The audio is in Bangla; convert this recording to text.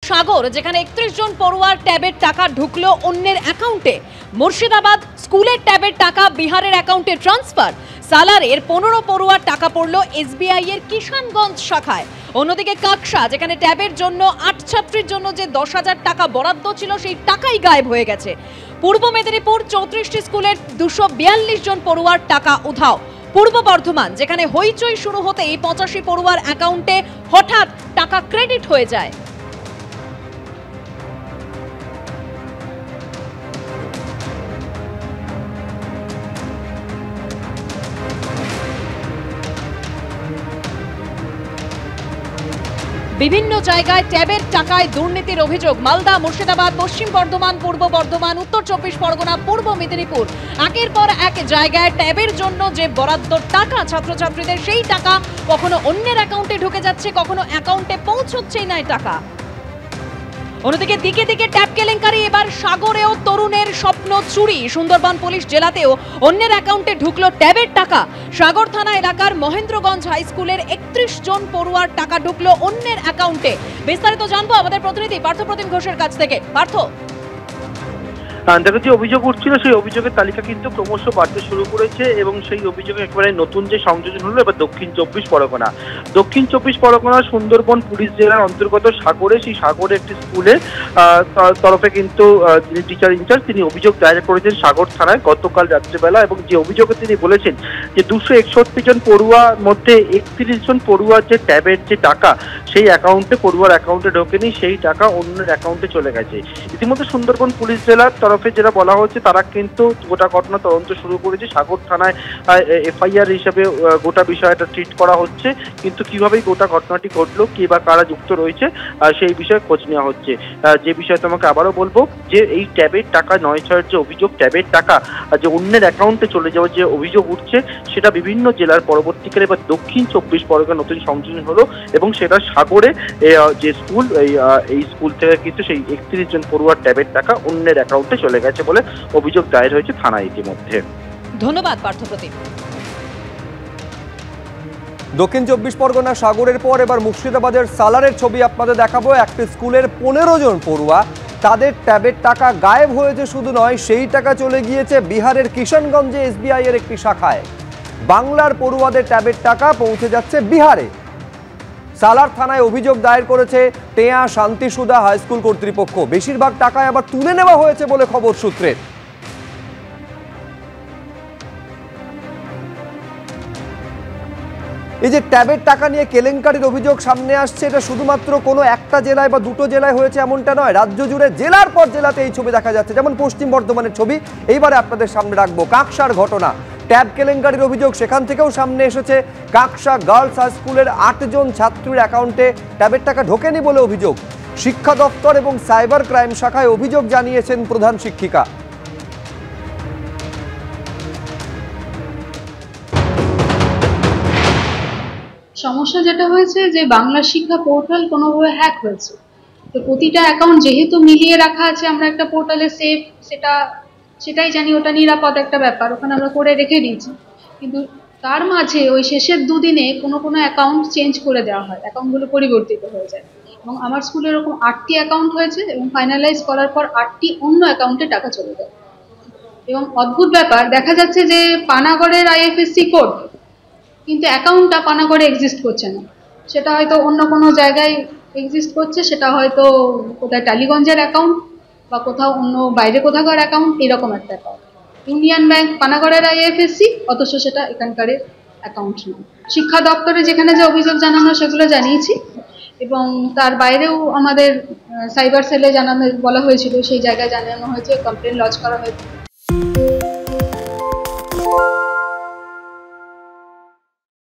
সাগর, যেখানে 31 জন পড়ুয়ার ট্যাবের টাকা ঢুকলো অন্যের অ্যাকাউন্টে। মুর্শিদাবাদ, স্কুলের ট্যাবের টাকা বিহারের অ্যাকাউন্টে ট্রান্সফার। সালারের 15 পড়ুয়ার টাকা পড়লো এসবিআই এর কিষানগঞ্জ শাখায়। অন্যদিকে কাকসা, যেখানে ট্যাবের জন্য 8 ছাত্রীর জন্য যে 10,000 টাকা বরাদ্দ ছিল সেই টাকাই গায়েব হয়ে গেছে। পূর্ব মেদিনীপুর, 34টি স্কুলের 242 জন পড়ুয়ার টাকা উধাও। পূর্ব বর্ধমান, যেখানে হইচই শুরু হতেই 85 পড়ুয়ার অ্যাকাউন্টে হঠাৎ টাকা ক্রেডিট হয়ে যায়। বিভিন্ন জায়গায় ট্যাবের টাকায় দুর্নীতির অভিযোগ। মালদা, মুর্শিদাবাদ, পশ্চিম বর্ধমান, পূর্ব বর্ধমান, উত্তর 24 পরগনা, পূর্ব মেদিনীপুর, একের পর এক জায়গায় ট্যাবের জন্য যে বরাদ্দ টাকা ছাত্রছাত্রীদের, সেই টাকা কখনো অন্যের অ্যাকাউন্টে ঢুকে যাচ্ছে, কখনো অ্যাকাউন্টে পৌঁছচ্ছেই না টাকা। অন্যদিকে দিকে দিকে ট্যাব কেলেঙ্কারি। এবার সাগরেও তরুণের স্বপ্ন চুরি। সুন্দরবন পুলিশ জেলাতেও অন্যের অ্যাকাউন্টে ঢুকলো ট্যাবের টাকা। সাগর থানা এলাকার মহেন্দ্রগঞ্জ হাই স্কুলের 31 জন পড়ুয়ার টাকা ঢুকলো অন্যের অ্যাকাউন্টে। বিস্তারিত জানবো আমাদের প্রতিনিধি পার্থপ্রতিম ঘোষের কাছ থেকে। পার্থ, দেখো, যে অভিযোগ উঠছিল সেই অভিযোগের তালিকা কিন্তু ক্রমশ বাড়তে শুরু করেছে এবং সেই অভিযোগে একেবারে নতুন যে সংযোজন হলো এবার দক্ষিণ 24 পরগনা সুন্দরবন পুলিশ জেলার অন্তর্গত সাগরে, সেই সাগরে একটি স্কুলের তরফে কিন্তু যিনি টিচার ইনচার্জ তিনি অভিযোগ দায়ের করেছেন সাগর থানায় গতকাল রাত্রিবেলা। এবং যে অভিযোগে তিনি বলেছেন যে 261 জন পড়ুয়ার মধ্যে 31 জন পড়ুয়ার যে ট্যাবের যে টাকা সেই অ্যাকাউন্টে পড়ুয়ার অ্যাকাউন্টে ঢোকেনি, সেই টাকা অন্যের অ্যাকাউন্টে চলে গেছে। ইতিমধ্যে সুন্দরবন পুলিশ জেলার তরফে যেটা বলা হচ্ছে, তারা কিন্তু গোটা ঘটনা তদন্ত শুরু করেছে। সাগর থানায় এফআইআর হিসেবে গোটা বিষয়টা ট্রিট করা হচ্ছে, কিন্তু কিভাবে গোটা ঘটনাটি ঘটলো, কে বা কারা যুক্ত রয়েছে সেই বিষয়ে খোঁজ নেওয়া হচ্ছে। যে বিষয়ে তোমাকে আবারও বলবো যে এই ট্যাবের টাকা 9/6 যে অভিযোগ, ট্যাবের টাকা যে অন্যের অ্যাকাউন্টে চলে যাওয়ার যে অভিযোগ উঠছে, সেটা বিভিন্ন জেলার পরবর্তীকালে এবার দক্ষিণ 24 পরগনা নতুন সংযোজন হলো এবং সেটা সাগরে যে স্কুল, এই স্কুল থেকে কিন্তু সেই 31 জন পড়ুয়ার ট্যাবের টাকা অন্যের অ্যাকাউন্টে চলে গেছে বলে অভিযোগ দায়ের হয়েছে থানায় ইতিমধ্যে। ধন্যবাদ পার্থপ্রতিম। দক্ষিণ 24 পরগনা সাগরের পর এবার মুর্শিদাবাদের সালারের ছবি আপনাদের দেখাবো। একটি স্কুলের 15 জন পড়ুয়া, তাদের ট্যাবের টাকা গায়েব হয়েছে শুধু নয়, সেই টাকা চলে গিয়েছে বিহারের কিষানগঞ্জে এসবিআই এর একটি শাখায়। বাংলার পড়ুয়াদের ট্যাবের টাকা পৌঁছে যাচ্ছে বিহারে। সালার থানায় অভিযোগ দায়ের করেছে টেয়া শান্তিসুধা হাই স্কুল কর্তৃপক্ষ। বেশিরভাগ টাকায় আবার তুলে নেওয়া হয়েছে বলে খবর সূত্রের। এই যে ট্যাবের টাকা নিয়ে কেলেঙ্কারির অভিযোগ সামনে আসছে, এটা শুধুমাত্র কোনো একটা জেলায় বা দুটো জেলায় হয়েছে এমনটা নয়, রাজ্য জুড়ে জেলার পর জেলাতে এই ছবি দেখা যাচ্ছে। যেমন পশ্চিম বর্ধমানের ছবি এইবারে আপনাদের সামনে রাখবো। কাকসার ঘটনা, ট্যাব কেলেঙ্কারির অভিযোগ সেখান থেকেও সামনে এসেছে। কাকসা গার্লস হাই স্কুলের 8 জন ছাত্রীর অ্যাকাউন্টে ট্যাবের টাকা ঢোকেনি বলে অভিযোগ। শিক্ষা দপ্তর এবং সাইবার ক্রাইম শাখায় অভিযোগ জানিয়েছেন প্রধান শিক্ষিকা। সমস্যা যেটা হয়েছে যে বাংলা শিক্ষা পোর্টাল কোনোভাবে হ্যাক হয়েছে। তো প্রতিটা অ্যাকাউন্ট যেহেতু মিলিয়ে রাখা আছে আমরা একটা পোর্টালে সেভ, সেটাই জানি ওটা নিরাপদ একটা ব্যাপার, ওখানে আমরা করে রেখে দিয়েছি। কিন্তু তার মাঝে ওই শেষের দুদিনে কোনো অ্যাকাউন্ট চেঞ্জ করে দেওয়া হয়, অ্যাকাউন্টগুলো পরিবর্তিত হয়ে যায়। এবং আমার স্কুলে এরকম 8টি অ্যাকাউন্ট হয়েছে এবং ফাইনালাইজ করার পর 8টি অন্য অ্যাকাউন্টে টাকা চলে যায়। এবং অদ্ভুত ব্যাপার দেখা যাচ্ছে যে পানাগড়ের আইএফএসসি কোড, কিন্তু অ্যাকাউন্টটা পানাগড়ে এক্সিস্ট করছে না, সেটা হয়তো অন্য কোনো জায়গায় এক্সিস্ট করছে, সেটা হয়তো কোথায় টালিগঞ্জের অ্যাকাউন্ট বা কোথাও অন্য বাইরে কোথাকার অ্যাকাউন্ট, এরকম একটা অ্যাকাউন্ট। ইউনিয়ন ব্যাংক পানাগড়ের আইএফএসসি, অথচ সেটা এখানকার অ্যাকাউন্ট নয়। শিক্ষা দপ্তরে যেখানে যে অভিযোগ জানানো সেগুলো জানিয়েছি এবং তার বাইরেও আমাদের সাইবার সেলে বলা হয়েছিল, সেই জায়গায় জানানো হয়েছে, কমপ্লেন লজ করা হয়েছে।